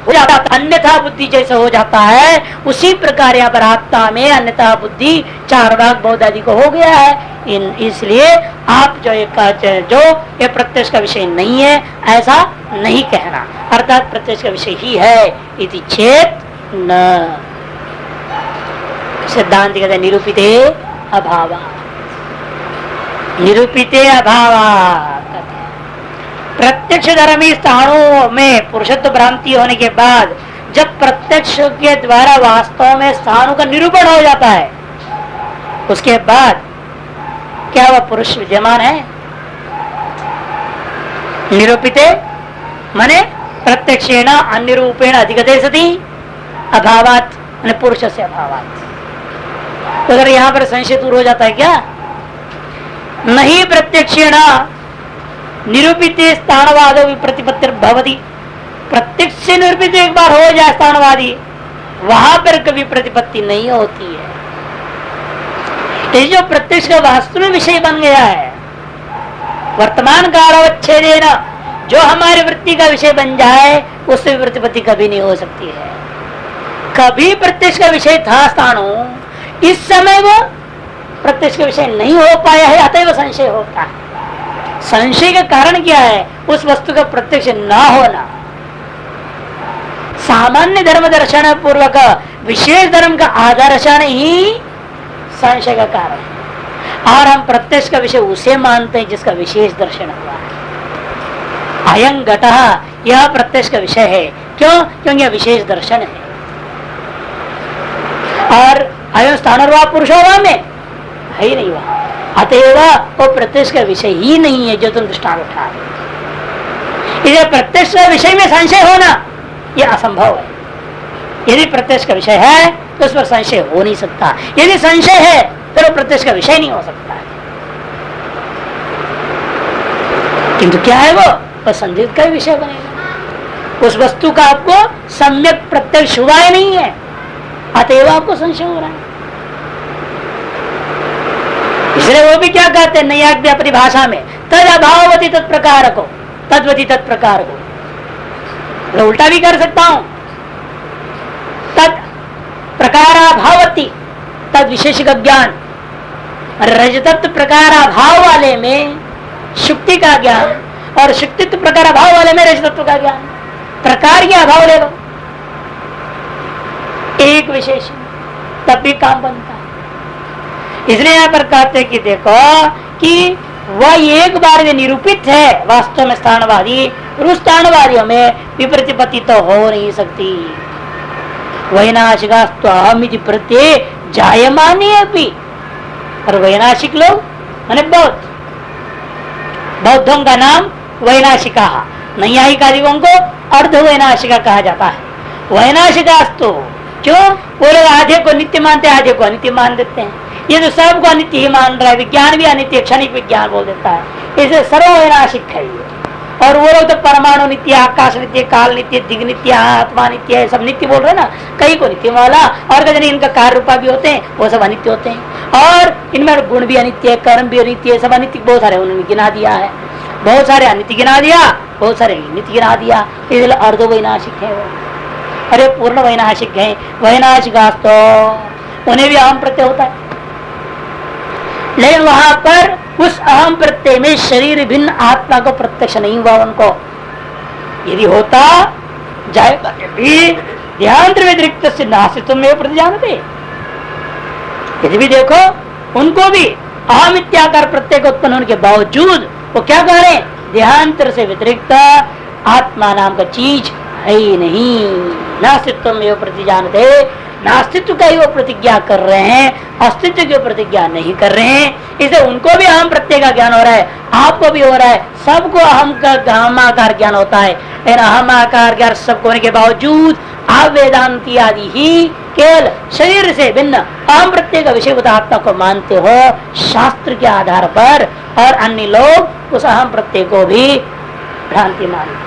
हो जाता है, अन्यथा बुद्धि जैसा हो जाता है, उसी प्रकार यहाँ पर आत्मा में अन्यथा बुद्धि चार भाग बहुत अधिक हो गया है। इसलिए आप जो ये प्रत्यक्ष का विषय नहीं है ऐसा नहीं कहना, अर्थात प्रत्यक्ष का विषय ही है इति चेत न। सिद्धांत कहते निरूपिते अभावा, निरूपिते अभावा। प्रत्यक्ष धर्मी स्थानों में पुरुषत्व भ्रांति होने के बाद जब प्रत्यक्ष के द्वारा वास्तव में स्थानों का निरूपण हो जाता है, उसके बाद क्या वह पुरुष विद्यमान है? निरूपिते माने प्रत्यक्षेण अन्यरूपेण अधिगते सति अभावात, पुरुष से अभावात। अगर यहाँ पर संशय दूर हो जाता है क्या? नहीं प्रत्यक्षेण निरूपित स्थानवाद प्रतिपत्ति भवती, प्रत्यक्ष से निरूपित एक बार हो जाए स्थानवादी, वहां पर कभी प्रतिपत्ति नहीं होती है। ये जो प्रत्यक्ष का वास्तविक विषय बन गया है, वर्तमान कालावच्छेदेन जो हमारी वृत्ति का विषय बन जाए, उससे प्रतिपत्ति कभी नहीं हो सकती है। कभी प्रत्यक्ष का विषय था स्थानु, इस समय वो प्रत्यक्ष का विषय नहीं हो पाया है, अतएव संशय होता है। संशय का कारण क्या है? उस वस्तु का प्रत्यक्ष न होना। सामान्य धर्म दर्शन पूर्वक विशेष धर्म का आदर्शन ही संशय का कारण है, और हम प्रत्यक्ष का विषय उसे मानते हैं जिसका विशेष दर्शन हुआ है। अयं घटः, यह प्रत्यक्ष का विषय है। क्यों? क्योंकि यह विशेष दर्शन है। और अयं स्थानर्वा पुरुषोवा में है ही नहीं वहां, अतएव वो प्रत्यक्ष का विषय ही नहीं है जो तुम दृष्टांत उठा रहे। इसे प्रत्यक्ष विषय में संशय होना यह असंभव है। यदि प्रत्यक्ष का विषय है तो उस पर संशय हो नहीं सकता, यदि संशय है तो वो प्रत्यक्ष का विषय नहीं हो सकता है। किंतु क्या है वो संदिग्ध का विषय बनेगा। उस वस्तु का आपको सम्यक प्रत्यक्ष हुआ ही नहीं है, अतएव आपको संशय हो रहा है। इसलिए वो भी क्या कहते हैं नैयायिक अपनी भाषा में, तद अभाववती तत्प्रकार को तद्वती तत्प्रकार को, तो उल्टा भी कर सकता हूं। तद प्रकाराभावती तद विशेषिक ज्ञान, रजतत्व प्रकाराभाव वाले में शुक्ति का ज्ञान और शुक्तित्व प्रकाराभाव वाले में रजतत्व का ज्ञान, प्रकार के अभाव ले लो एक विशेष, तब भी काम बनता है। इसलिए यहाँ पर कहते कि देखो कि वह एक बार में निरूपित है वास्तव में स्थानवादी, उस स्थानवादियों में विप्रतिपत्ति तो हो नहीं सकती। वैनाशिकास्त्वामिति प्रत्यय जायमाने अपि, और वैनाशिक लोग माने बौद्धों का नाम वैनाशिका, नैयायिकादिकों को अर्ध वैनाशिका कहा जाता है। वैनाशिकास्तु क्यों? वो लोग आधे को नित्य मानते हैं, आधे को अनित्य मान देते हैं। ये तो सबको अनित्य ही मान रहा है, विज्ञान भी अनित्य क्षणिक विज्ञान बोल देता है, इसे सर्वविनाशिक है ये। और वो लोग तो परमाणु नित्य, आकाश नित्य, काल नित्य, दिग नित्य, आत्मा नित्य है, सब नित्य बोल रहे हैं ना। कई को नित्य वाला और कहीं इनका कार्य रूपा भी होते हैं, वो सब अनित्य होते हैं। और इनमें गुण भी अनित्य है, कर्म भी अनित्य है, सब अनित्य बहुत सारे उन्होंने गिना दिया है। बहुत सारे अनित्य गिना दिया, बहुत सारे नित्य गिना दिया, इसलिए अर्ध वैनाशिक है वो। अरे पूर्ण वैनाशिक है। वैनाशिकास्तो उन्हें भी अहम प्रत्यय होता है, लेकिन वहां पर उस अहम प्रत्यय में शरीर भिन्न आत्मा को प्रत्यक्ष नहीं हुआ उनको। यदि होता जाएगा भी ध्यान व्यतिरिक्त से नास्तित्व में प्रतिजानते, यदि भी देखो उनको भी अहम इत्याकार प्रत्यय को उत्पन्न होने के बावजूद वो क्या कह रहे हैं, देहांतर से व्यतिरिक्त आत्मा नाम का चीज है ही नहीं, नास्तित्व में प्रतिजानते, नास्तित्व का ही वो प्रतिज्ञा कर रहे हैं, अस्तित्व की प्रतिज्ञा नहीं कर रहे हैं। इसे उनको भी अहम प्रत्यय का ज्ञान हो रहा है, आपको भी हो रहा है, सबको अहम का अहमाकार ज्ञान होता है। लेकिन अहमाकार ज्ञान सबको होने के बावजूद आप वेदांती आदि ही केवल शरीर से भिन्न अहम प्रत्यय का विषयभूत आत्मा को मानते हो शास्त्र के आधार पर, और अन्य लोग उस अहम प्रत्यय को भी भ्रांति मानते हैं।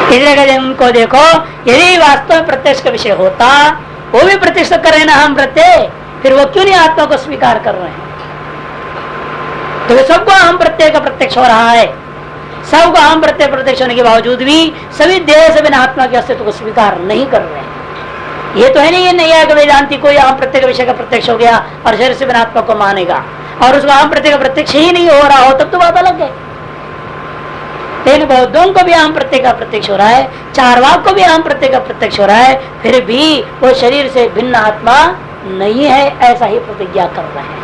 इसलिए उनको देखो, यदि वास्तव में प्रत्यक्ष का विषय होता, वो भी प्रत्यक्ष कर रहे हैं ना अहम प्रत्यय, फिर वो क्यों नहीं आत्मा को स्वीकार कर रहे हैं? तो सबको अहम प्रत्यय का प्रत्यक्ष हो रहा है, सबको अहम प्रत्यय प्रत्यक्ष होने के बावजूद भी सभी देह से बिना आत्मा के अस्तित्व को स्वीकार नहीं कर रहे हैं। ये तो है नहीं, ये नहीं है कि वेदांति कोई अहम प्रत्यय का विषय का प्रत्यक्ष हो गया और शरीर से बिना आत्मा को मानेगा, और उसको अहम प्रत्यय का प्रत्यक्ष ही नहीं हो रहा हो तब तो बात अलग है। लेकिन बौद्धों को भी अहम प्रत्यय का प्रत्यक्ष हो रहा है, चारवाक को भी अहम प्रत्यय का प्रत्यक्ष हो रहा है, फिर भी वो शरीर से भिन्न आत्मा नहीं है ऐसा ही प्रतिज्ञा कर रहे हैं।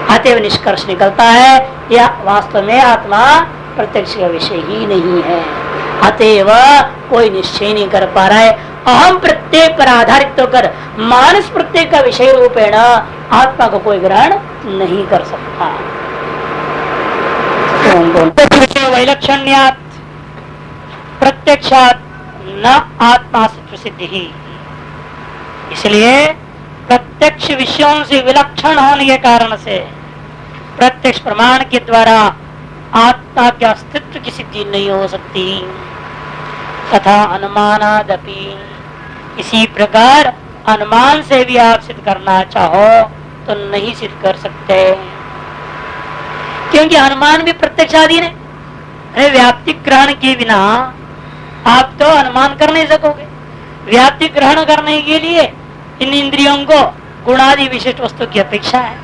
अतएव निष्कर्ष निकलता है या वास्तव में आत्मा प्रत्यक्ष का विषय ही नहीं है। अतएव कोई निश्चय नहीं कर पा रहा है, अहम प्रत्यय पर आधारित होकर मानस प्रत्यय का विषय रूपेण आत्मा को कोई ग्रहण नहीं कर सकता। वैलक्षण्यात् प्रत्यक्षात् न आत्मा सिद्धि ही, इसलिए प्रत्यक्ष विषयों से विलक्षण होने के कारण से प्रत्यक्ष प्रमाण के द्वारा आत्मा के अस्तित्व की सिद्धि नहीं हो सकती। तथा अनुमानादपि, इसी प्रकार अनुमान से भी आप सिद्ध करना चाहो तो नहीं सिद्ध कर सकते, क्योंकि अनुमान भी प्रत्यक्षाधीन है। व्याप्ति ग्रहण के बिना आप तो अनुमान कर नहीं सकोगे। व्याप्ति ग्रहण करने के लिए इन इंद्रियों को गुणादि विशिष्ट वस्तु की अपेक्षा है,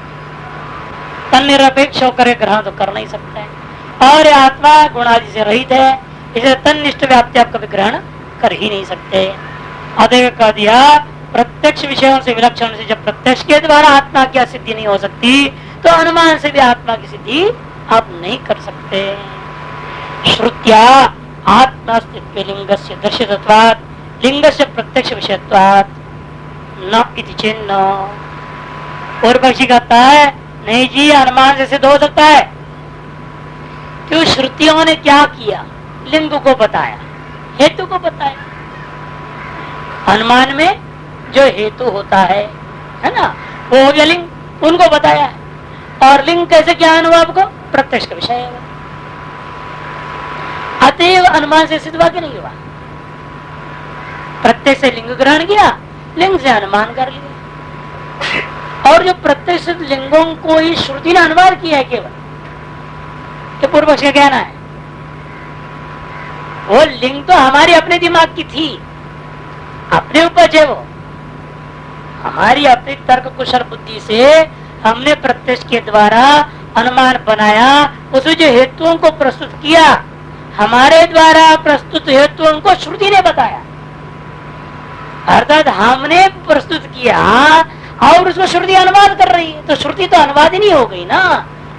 तन्निरपेक्ष होकर ग्रहण तो कर नहीं सकता है, और आत्मा गुणादि से रहित है, इसे तन्निष्ठ व्याप्ति आप कभी ग्रहण कर ही नहीं सकते। अतः कह दिया प्रत्यक्ष विषयों से विलक्षण से जब प्रत्यक्ष के द्वारा आत्मा की सिद्धि नहीं हो सकती, तो अनुमान से भी आत्मा की सिद्धि आप नहीं कर सकते। श्रुत्या आत्मास्तित्व लिंगस्य दर्शितत्वात् लिंगस्य प्रत्यक्ष विषयत्वात् न इति चिन्ह। और पक्षी कहता है नहीं जी, अनुमान से सिद्ध हो सकता है, क्यों? श्रुतियों ने क्या किया, लिंग को बताया, हेतु को बताया। अनुमान में जो हेतु होता है ना, वो हो गया लिंग, उनको बताया है। और लिंग कैसे ज्ञान हुआ आपको? प्रत्यक्ष का विषय है। अतएव अनुमान से सिद्ध हुआ कि नहीं हुआ? प्रत्यक्ष से लिंग ग्रहण किया, लिंग से अनुमान कर लिया। और जो प्रत्यक्ष लिंगों को ही श्रुति ने अनुमान किया है केवल, तो पूर्व पक्ष का कहना है वो लिंग तो हमारी अपने दिमाग की थी, अपने उपज है, वो हमारी अपनी तर्क कुशल बुद्धि से हमने प्रत्यक्ष के द्वारा अनुमान बनाया, उसमें जो हेतुओं को प्रस्तुत किया, हमारे द्वारा प्रस्तुत हेतुओं को श्रुति ने बताया, अर्थात हमने प्रस्तुत किया और उसको श्रुति अनुवाद कर रही है। तो श्रुति तो अनुवाद ही नहीं हो गई ना,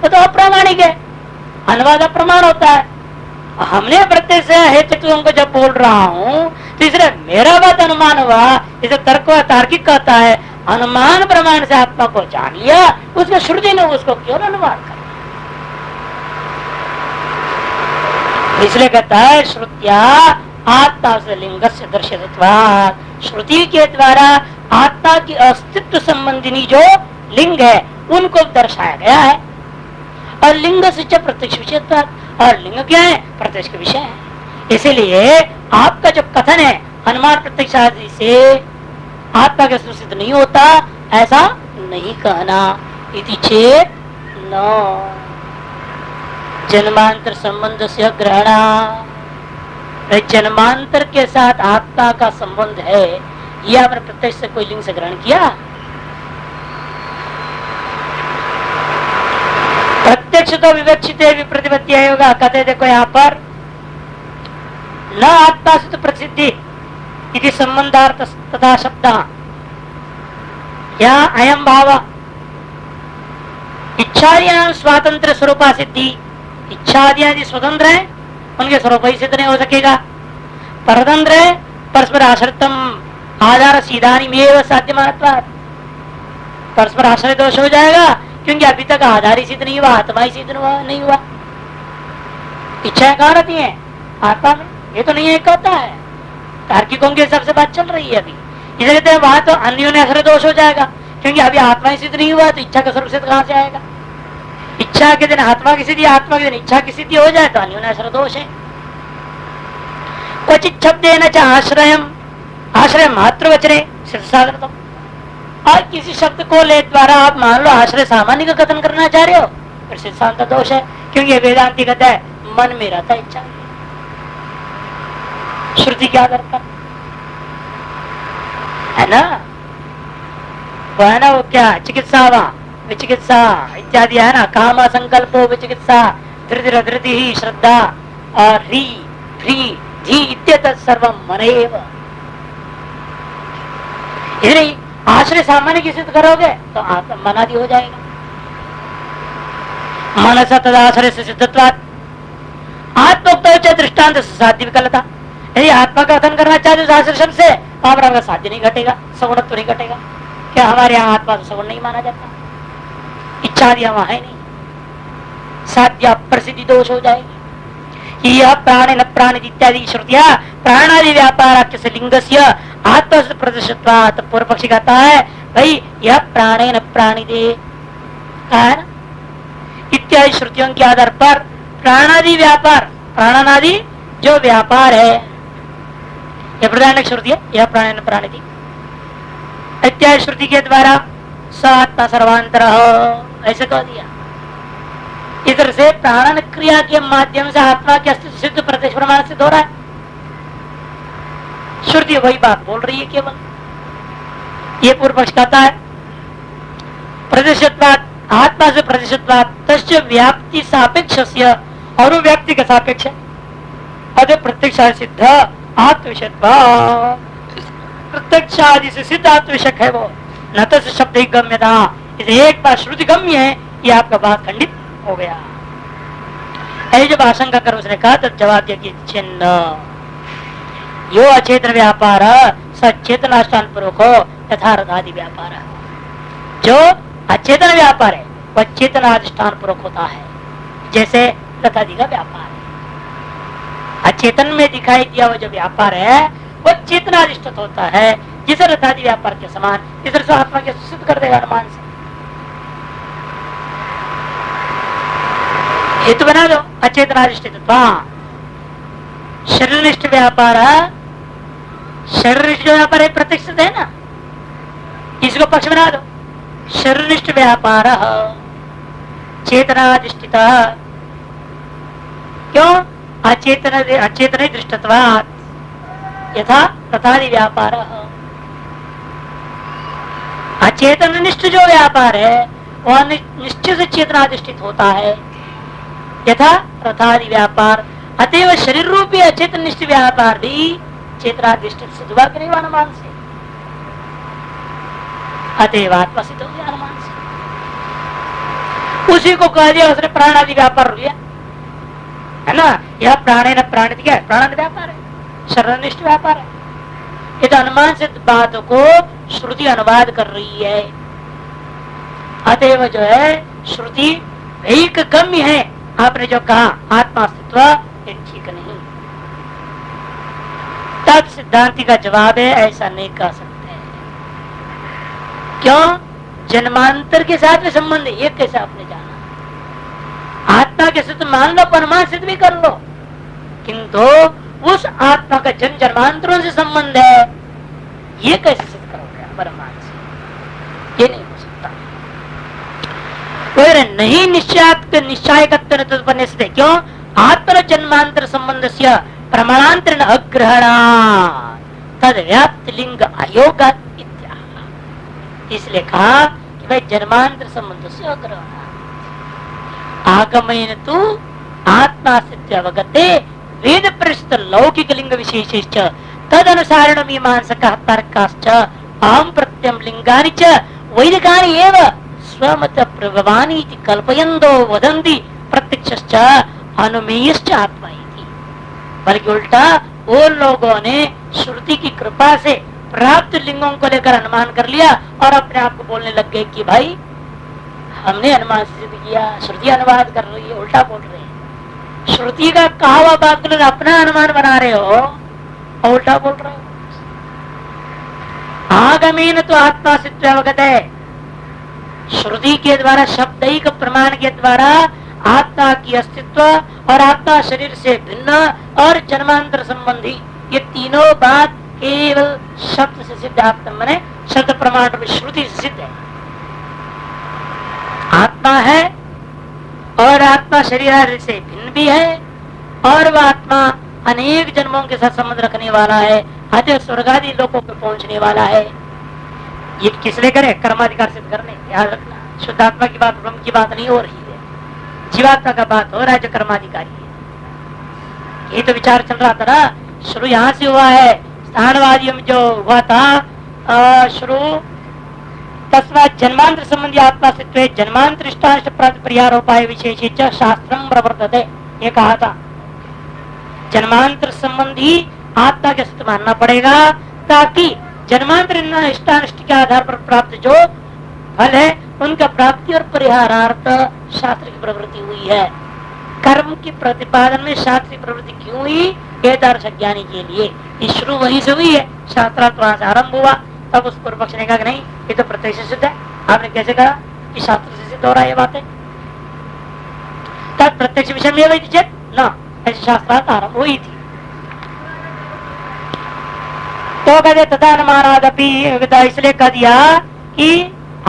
वो तो अप्रामाणिक है, अनुवाद अप्रमाण होता है। हमने प्रत्यक्ष हेतुओं को जब बोल रहा हूँ तो इसलिए मेरा बात अनुमान हुआ, इसे तर्क तार्किक कहता है। अनुमान प्रमाण से आत्मा को जान लिया, उसको श्रुति ने उसको क्यों अनुवाद कर, इसलिए कहता है श्रुत्या आत्मा से लिंग से दर्शितत्वात्, श्रुति के द्वारा आत्मा की अस्तित्व संबंधिनी जो लिंग है उनको दर्शाया गया है। और लिंग से प्रत्यक्ष विषय, और लिंग क्या है? प्रत्यक्ष विषय है। इसीलिए आपका जो कथन है अनुमान प्रत्यक्ष आदि से आत्मा के सिद्ध नहीं होता, ऐसा नहीं कहना। इति चेत न जन्मांतर संबंध से ग्रहणा, जन्मांतर के साथ आत्मा का संबंध है, ये आपने प्रत्यक्ष से कोई लिंग से ग्रहण किया? प्रत्यक्ष तो विवक्षित विप्रतिपत्ति होगा। कहते देखो यहाँ पर न आत्मा से तो प्रसिद्धि इति संबंधार्थ तथा शब्द या अयम भाव इच्छादियां स्वातंत्र स्वरूपा सिद्धि। इच्छादियां यदि स्वतंत्र है उनके स्वरूप ही सिद्ध नहीं हो सकेगा। परतंत्र है परस्पर आश्रितम आधार सीधानी में साध्य मानत्वात्। परस्पर आश्रय दोष हो जाएगा क्योंकि अभी तक आधार ही सिद्ध नहीं हुआ, आत्मा ही सिद्ध नहीं हुआ। इच्छाएं कहाँ रहती है? आत्मा में। ये तो नहीं है कहता है, तार्किकों के हिसाब से बात चल रही है अभी। इसे कहते हैं वहां तो अन्योन्य आश्रय दोष हो जाएगा क्योंकि अभी आत्मा ही सिद्ध नहीं हुआ तो इच्छा का स्वरूप सिद्ध कहां से आएगा? इच्छा के दिन आत्मा की सिद्धि, आत्मा के दिन इच्छा की सिद्धि हो जाए तो अन्योन्य आश्रय दोष है। क्वचित शब्देन च आश्रयम आश्रय मात्र वचने सिद्ध साधन। और किसी शब्द को ले द्वारा आप मान लो आश्रय सामान्य का कथन करना चाह रहे हो, फिर सिद्धांत दोष है क्योंकि वेदांति कहता है मन में रहता इच्छा। श्रुति क्या करता है ना? वो है ना, वो क्या चिकित्सा विचिकित्सा इत्यादि है ना। काम संकल्पो विचिकित्सा धृति धृति ही श्रद्धा और री ह्री धी इत्येतत् सर्वं मनएव। नहीं आश्रय सामान्य की सिद्ध करोगे तो मनादि हो जाएगा। मनसा तदाश्रय से सिद्धत्वात् आत्मोक्त दृष्टांत साध्य विकलता। यदि आत्मा का कथन करना चाहते उस आश्रय शब्द से वहां पर आपका साध्य नहीं घटेगा, सगुणत्व नहीं घटेगा। क्या हमारे यहाँ आत्मा तो सगुण नहीं माना जाता? इच्छा दिया वहां है नहीं, साध्य प्रसिद्धि दोष हो जाएगी। यह प्राण न प्राण इत्यादि श्रुतिया प्राणादि व्यापार से लिंगस्य आत्मा प्रदर्शित्वात्। पूर्व पक्षी कहता है भाई यह प्राणे न प्राणी दे है ना इत्यादि श्रुतियों के आधार पर प्राणादि व्यापार, प्राणादि जो व्यापार है यह प्रधान श्रुति है। यह प्राणे न प्राणी दी इत्यादि श्रुति के द्वारा स आत्मा सर्वांतर ऐसे कह दिया। इधर से प्राणन क्रिया के माध्यम से आत्मा के अस्तित्व सिद्ध प्रत्यक्ष प्रमाण सिद्ध हो रहा है। श्रुति वही बात बोल रही है केवल। ये पूर्व पक्ष कहता है प्रदेशत्वात् आत्मा से प्रदेशत्वात् तस्य व्याप्ति सापेक्ष और व्यक्ति का सापेक्ष अदे प्रत्यक्ष सिद्ध आत्मविषयत्व। प्रत्यक्ष आदि से सिद्ध आत्मविषयक है वो, न तो शब्द ही गम्यता। इसे एक बार श्रुति गम्य है ये आपका बात खंडित हो गया। ऐसे जब आशंका कर उसने कहा तब जवाब दिया कि छिन्न यो अचेतन व्यापार सचेतनाष्टान पूर्वक हो यथार्थादि व्यापार। जो अचेतन व्यापार है वह चेतनाधिष्ठान पूर्वक होता है जैसे रथादि का व्यापार है। अचेतन में दिखाई दिया वो जो व्यापार है वह चेतनाधिष्ठित होता है जिसे रथादि व्यापार के समान। इस तरह से आत्मा के सिद्ध कर देगा अनुमान से। हेतु बना दो अचेतनाधिष्ठित शरीरनिष्ठ व्यापार। शरीरनिष्ठ व्यापार है प्रत्यक्ष है ना, इसको पक्ष बना दो। शरीरनिष्ठ व्यापार चेतनाधिष्ठित क्यों? अचेतन दृष्टत्वात् यथा तथादि व्यापार। अचेतन निष्ठ जो व्यापार है वह निश्चित से चेतनाधिष्ठित होता है यथा रथादि व्यापार। अतएव शरीर रूपी अचेतन निष्ठ व्यापार भी चेतनाधिष्ठित सिद्ध हुआ कि नहीं अनुमान से। अतएव आत्मा सिद्ध हो गया अनुमान से। उसी को कह दिया उसने प्राण आदि व्यापार लिया है ना। यह प्राणे न प्राण क्या है? प्राण व्यापार है, शरीरनिष्ठ व्यापार है। ये तो अनुमान सिद्ध बात को श्रुति अनुवाद कर रही है। अतएव जो है श्रुति एक गम्य है। आपने जो कहा आत्मा अस्तित्व ये ठीक नहीं। तब सिद्धांति का जवाब है ऐसा नहीं कह सकते। क्यों? जन्मांतर के साथ में संबंध है, ये कैसे आपने जाना? आत्मा के सिद्ध मान लो, अनुमान सिद्ध भी कर लो, किंतु उस आत्मा का जन्म जन्मांतरों से संबंध है ये कैसे सिद्ध करोगे अनुमान से? ये नहीं हो सकता। नहीं निश्चय से क्यों? आत्मा जन्मांतर संबंध से प्रमाणांतर अग्रहणा तद व्याप्त लिंग अयोग इसलिए कहा कि भाई जन्मांतर संबंध से अग्रहण आगमन तो आत्मा से अवगते वेद प्रश्न लौकिक लिंग विशेष तद अनुसारण मीमांसक तर्काश्च अहम प्रत्यम लिंगानि च वैदिकानि एव स्वमत प्रभवानि कल्पयन्तो वदन्ति प्रत्यक्षश्च अनुमेयश्च आत्मा इति। बल्कि उल्टा वो लोगों ने श्रुति की कृपा से प्राप्त लिंगों को लेकर अनुमान कर लिया और अपने आप को बोलने लग गए कि भाई हमने अनुमान सिद्ध किया, श्रुति अनुवाद कर रही है, उल्टा बोल रहे हैं। श्रुति का कहा हुआ बात को अपना अनुमान बना रहे हो और उल्टा बोल रहे हो। आगमीन तो आत्मा सिद्ध अवगत है, श्रुति के द्वारा शब्दिक प्रमाण के द्वारा आत्मा की अस्तित्व और आत्मा शरीर से भिन्न और जन्मांतर संबंधी ये तीनों बात केवल शब्द से सिद्ध आत्मा माने शब्द प्रमाण में श्रुति से सिद्ध है। आत्मा है और आत्मा शरीर से भिन्न भी है और वह आत्मा अनेक जन्मों के साथ संबंध रखने वाला है, अतः स्वर्ग आदि लोकों पे पहुंचने वाला है। ये किस लिए करे? कर्माधिकार सिद्ध करने। याद रखना, शुद्ध आत्मा की बात ब्रह्म की बात नहीं हो रही है, जीवात्मा का बात हो रहा है जो कर्माधिकारी है। ये तो विचार चल रहा था ना, शुरू यहाँ से हुआ है। स्थानवादी में जो हुआ था शुरू तस्मात् जन्मांतर संबंधी आत्मा से जन्मांतर इष्टानिष्ट परिहारोपाय विशेष शास्त्रम प्रवर्तते, ये कहा था। जन्मांतर संबंधी आत्मा के अस्तित्व मानना पड़ेगा ताकि जन्मांतर इष्टानिष्ट के आधार पर प्राप्त जो फल है उनका प्राप्ति और परिहारार्थ शास्त्र की प्रवृत्ति हुई है। कर्म की प्रतिपादन में शास्त्र की प्रवृत्ति क्यों हुई? वेदार्थ ज्ञानी के लिए। ये शुरू वहीं से हुई है, शास्त्रार्थ वहां से आरंभ हुआ। तब उस पूर्व पक्ष ने कहा कि नहीं, ये तो प्रत्यक्ष सिद्ध है। आपने कैसे कहा कि शास्त्र से सिद्ध हो रहा है? ये बात है तब प्रत्यक्ष विषय में वही चेत ना, ऐसे शास्त्रार्थ आरंभ हुई थी। तो कहते तथा अनुमानादपि इसलिए कह दिया कि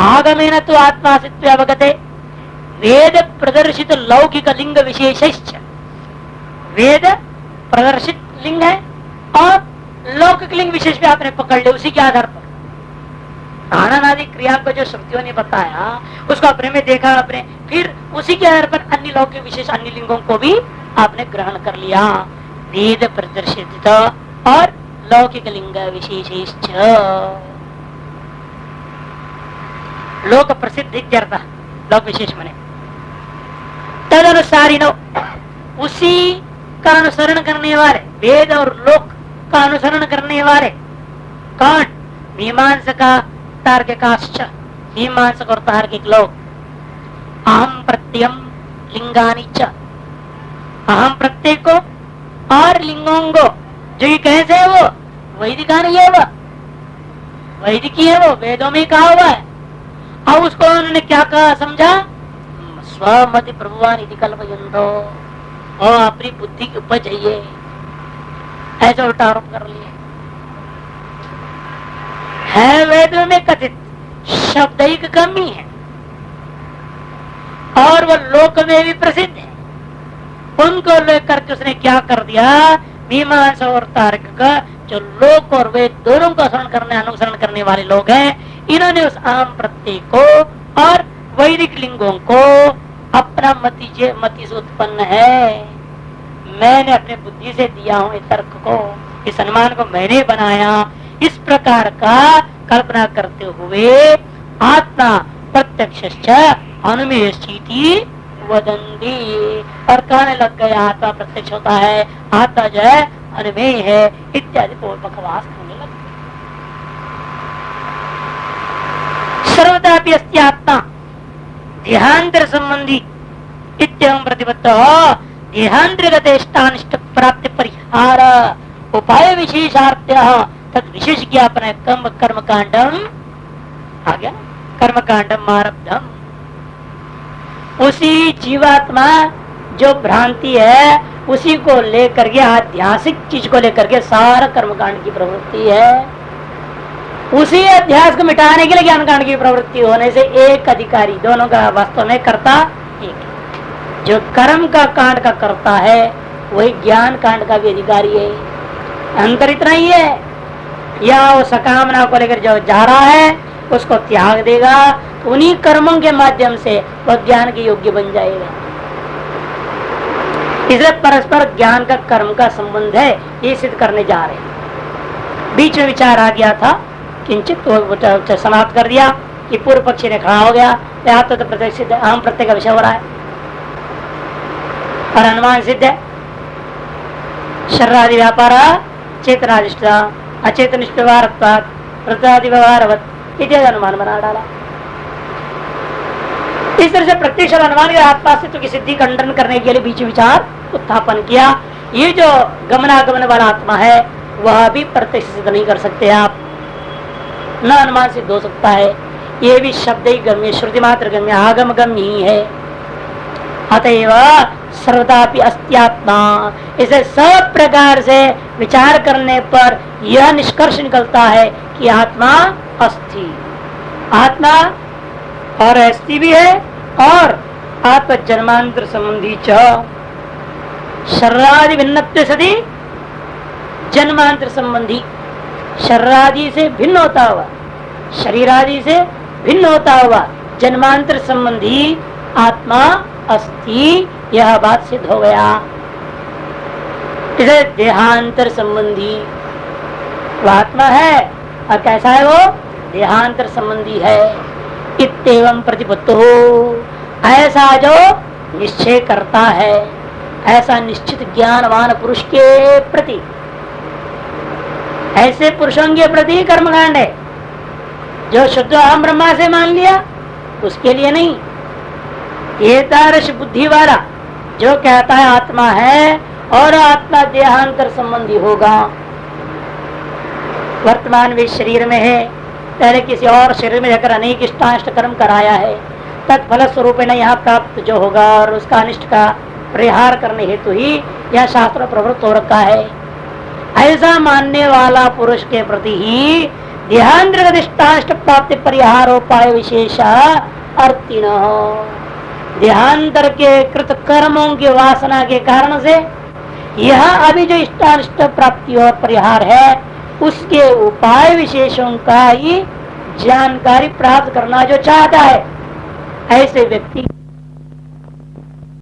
आगमेन तो आत्मा सिद्ध अवगते वेद प्रदर्शित लौकिक लिंग विशेष। वेद प्रदर्शित लिंग है और लौकिक लिंग विशेष भी आपने पकड़ लिया उसी के आधार पर। आनंद आदि क्रिया को जो श्रुतियों ने बताया उसको अपने में देखा, अपने फिर उसी के आधार पर अन्य लौकिक विशेष अन्य लिंगों को भी आपने ग्रहण कर लिया। वेद प्रदर्शित और लौकिक लिंग विशेष लोक प्रसिद्ध लोक विशेष मने तद अनुसारिनो उसी का अनुसरण करने वाले, वेद और लोक का अनुसरण करने वाले कौन? मीमांसका तार्किकाश्च, मीमांसक और तार्किक लोग। अहम प्रत्ययम लिंगानि च, अहम प्रत्यय को और लिंगों को जो ये कैसे है वो वैदिकानि है, वो वैदिकी है, वो वेदों में कहा हुआ है। अब उसको उन्होंने क्या कहा समझा? स्वमति प्रभुवान इति कल्पयन्तो, और अपनी बुद्धि के ऊपर चाहिए, ऐसा उल्टा आरोप कर लिया है। वेदों में कथित शब्दिक कमी है और वो लोक में भी प्रसिद्ध है। उनको लेकर के उसने क्या कर दिया? मीमांसा और तार्क का जो लोक और वेद दोनों का अनुसरण करने वाले लोग हैं, इन्होंने उस आम प्रत्यय को और वैदिक लिंगों को अपना मति से उत्पन्न है, मैंने अपने बुद्धि से दिया हूँ इस तर्क को, इस अनुमान को मैंने बनाया, इस प्रकार का कल्पना करते हुए आत्मा प्रत्यक्ष अनुमेयति वदन्ति, और कहने लग गए आत्मा प्रत्यक्ष होता है, आत्मा जो है अनुमेय है इत्यादि बकवास होने लग गए। सर्वदापि अस्ति आत्मा देहांतर संबंधी इत्यं प्रतिपत्त देहांतर्गत प्राप्ति परिहार उपाय विशेषार्थ्य तद विशेष ज्ञापन कर्म कांडम आ गया, कर्म कांडम आरब्धम। उसी जीवात्मा जो भ्रांति है उसी को लेकर के, आध्यासिक चीज को लेकर के सारा कर्मकांड की प्रवृत्ति है। उसी अध्यास को मिटाने के लिए ज्ञान कांड की प्रवृत्ति होने से एक अधिकारी, दोनों का वास्तव में कर्ता एक है। जो कर्म का कांड का करता है वही ज्ञान कांड का भी अधिकारी है। अंतर इतना ही है, या वो सकामना को लेकर जो जा रहा है उसको त्याग देगा, उन्हीं कर्मों के माध्यम से वह ज्ञान के योग्य बन जाएगा। इसलिए परस्पर ज्ञान का कर्म का संबंध है, ये सिद्ध करने जा रहे हैं। बीच में विचार आ गया था, किंचित तो समाप्त कर दिया कि पूर्व पक्षी ने खड़ा हो गया, तो प्रत्यक्ष सिद्ध अहम प्रत्यय का विषय हो रहा है और अनुमान सिद्ध है। शरीरादि व्यापार चेतनादिष्ट अचेतनिष्ठ व्यवहार प्रत्यादि व्यवहारवत इत्यादि अनुमान बना डाला। इस तरह से प्रत्यक्ष अनुमान के आत्मास्तित्व की सिद्धि खंडन करने के लिए बीच विचार उत्थापन किया। ये जो गमनागमन वाला आत्मा है वह भी प्रत्यक्ष सिद्ध नहीं कर सकते आप, न अनुमान सिद्ध हो सकता है। ये भी शब्द ही गम्य, श्रुति मात्र गम्य, आगम गम्य ही है। अतएव सर्वदापि अस्त्यात्मा, इसे सब प्रकार से विचार करने पर यह निष्कर्ष निकलता है कि आत्मा अस्थि, आत्मा और अस्थि भी है और आत्मा जन्मांतर संबंधी च शरीरादि भिन्नत्व सदी जन्मांतर संबंधी, शरीरादि से भिन्न होता हुआ, शरीरादि से भिन्न होता हुआ जन्मांतर संबंधी आत्मा अस्थि, यह बात सिद्ध हो गया। इसे देहांतर संबंधी वह आत्मा है और कैसा है वो, देहांतर संबंधी है। इत्तेवं प्रतिपत्तो, ऐसा जो निश्चय करता है, ऐसा निश्चित ज्ञानवान पुरुष के प्रति, ऐसे पुरुषों के प्रति कर्मकांड है। जो शुद्ध अहम ब्रह्मा से मान लिया उसके लिए नहीं, ये तारस बुद्धि वाला जो कहता है आत्मा है और आत्मा देहांतर संबंधी होगा, वर्तमान में शरीर में है, पहले किसी और शरीर में जाकर अनेक इष्टानिष्ट कर्म कराया है, तत्फल स्वरूप न यहाँ प्राप्त जो होगा और उसका अनिष्ट का परिहार करने हेतु ही यह शास्त्र प्रवृत्त हो रखा है। ऐसा मानने वाला पुरुष के प्रति ही देहांतर इष्टानिष्ट प्राप्ति परिहारोपाय विशेष अर्थिन, देहांतर के कृत कर्मों की वासना के कारण से यह अभी जो इष्टानिष्ट प्राप्ति और परिहार है उसके उपाय विशेषों का ही जानकारी प्राप्त करना जो चाहता है, ऐसे व्यक्ति